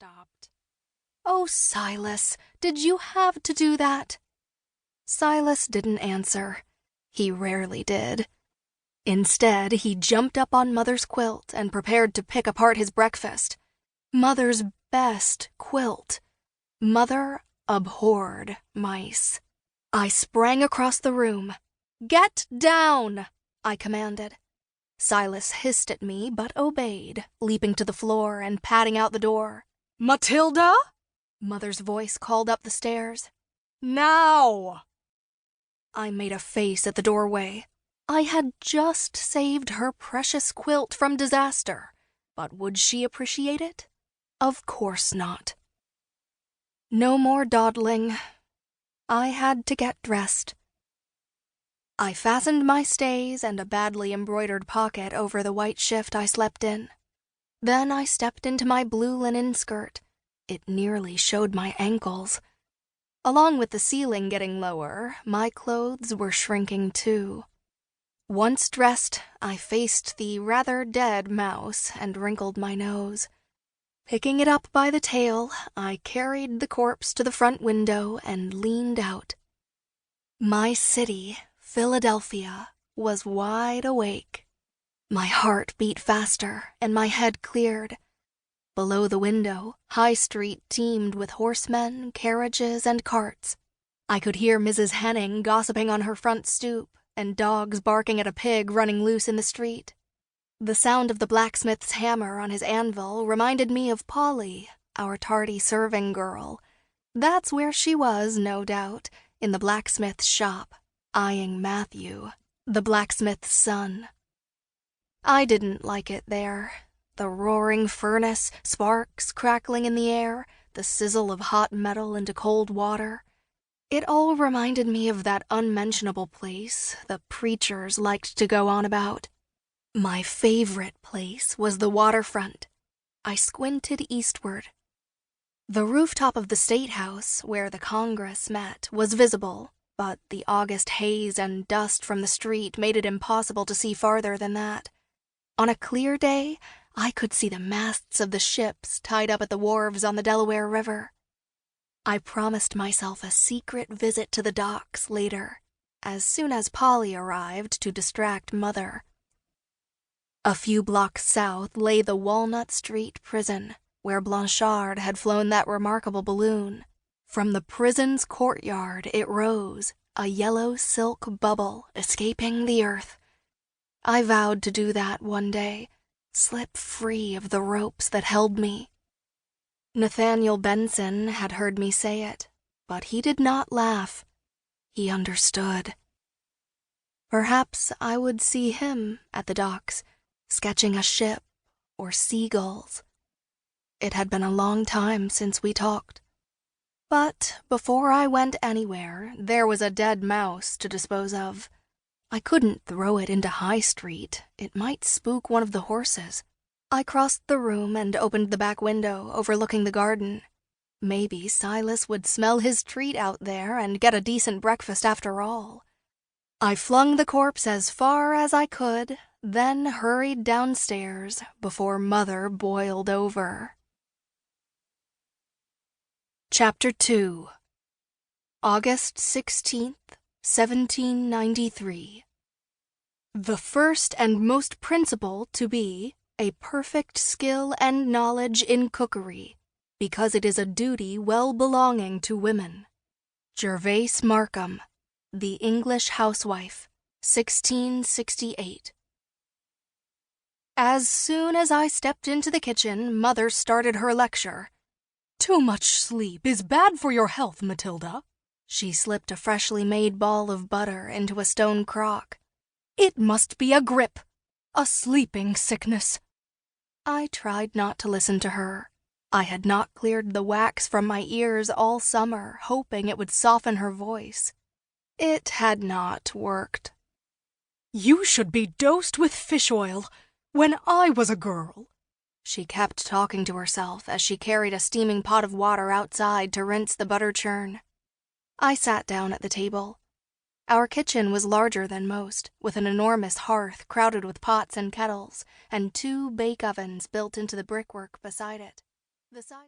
stopped. "Oh, Silas, did you have to do that?" Silas didn't answer. He rarely did. Instead, he jumped up on Mother's quilt and prepared to pick apart his breakfast. Mother's best quilt. Mother abhorred mice. I sprang across the room. "Get down!" I commanded. Silas hissed at me, but obeyed, leaping to the floor and patting out the door. "Matilda?" Mother's voice called up the stairs. "Now!" I made a face at the doorway. I had just saved her precious quilt from disaster, but would she appreciate it? Of course not. No more dawdling. I had to get dressed. I fastened my stays and a badly embroidered pocket over the white shift I slept in. Then I stepped into my blue linen skirt. It nearly showed my ankles. Along with the ceiling getting lower, my clothes were shrinking too. Once dressed, I faced the rather dead mouse and wrinkled my nose. Picking it up by the tail, I carried the corpse to the front window and leaned out. My city, Philadelphia, was wide awake. My heart beat faster and my head cleared. Below the window, High Street teemed with horsemen, carriages, and carts. I could hear Mrs. Henning gossiping on her front stoop, and dogs barking at a pig running loose in the street. The sound of the blacksmith's hammer on his anvil reminded me of Polly, our tardy serving girl. That's where she was, no doubt, in the blacksmith's shop, eyeing Matthew, the blacksmith's son. I didn't like it there. The roaring furnace, sparks crackling in the air, the sizzle of hot metal into cold water. It all reminded me of that unmentionable place the preachers liked to go on about. My favorite place was the waterfront. I squinted eastward. The rooftop of the State House, where the Congress met, was visible, but the August haze and dust from the street made it impossible to see farther than that. On a clear day, I could see the masts of the ships tied up at the wharves on the Delaware River. I promised myself a secret visit to the docks later, as soon as Polly arrived to distract Mother. A few blocks south lay the Walnut Street prison, where Blanchard had flown that remarkable balloon. From the prison's courtyard it rose, a yellow silk bubble escaping the earth. I vowed to do that one day, slip free of the ropes that held me. Nathaniel Benson had heard me say it, but he did not laugh. He understood. Perhaps I would see him at the docks, sketching a ship or seagulls. It had been a long time since we talked. But before I went anywhere, there was a dead mouse to dispose of. I couldn't throw it into High Street. It might spook one of the horses. I crossed the room and opened the back window overlooking the garden. Maybe Silas would smell his treat out there and get a decent breakfast after all. I flung the corpse as far as I could, then hurried downstairs before Mother boiled over. Chapter 2. August 16th, 1793. The first and most principal to be a perfect skill and knowledge in cookery, because it is a duty well belonging to women. Gervase Markham, The English Housewife, 1668. As soon as I stepped into the kitchen, Mother started her lecture. "Too much sleep is bad for your health, Matilda." She slipped a freshly made ball of butter into a stone crock. "It must be a grip, a sleeping sickness." I tried not to listen to her. I had not cleared the wax from my ears all summer, hoping it would soften her voice. It had not worked. "You should be dosed with fish oil. When I was a girl," she kept talking to herself as she carried a steaming pot of water outside to rinse the butter churn. I sat down at the table. Our kitchen was larger than most, with an enormous hearth crowded with pots and kettles, and 2 bake ovens built into the brickwork beside it. The size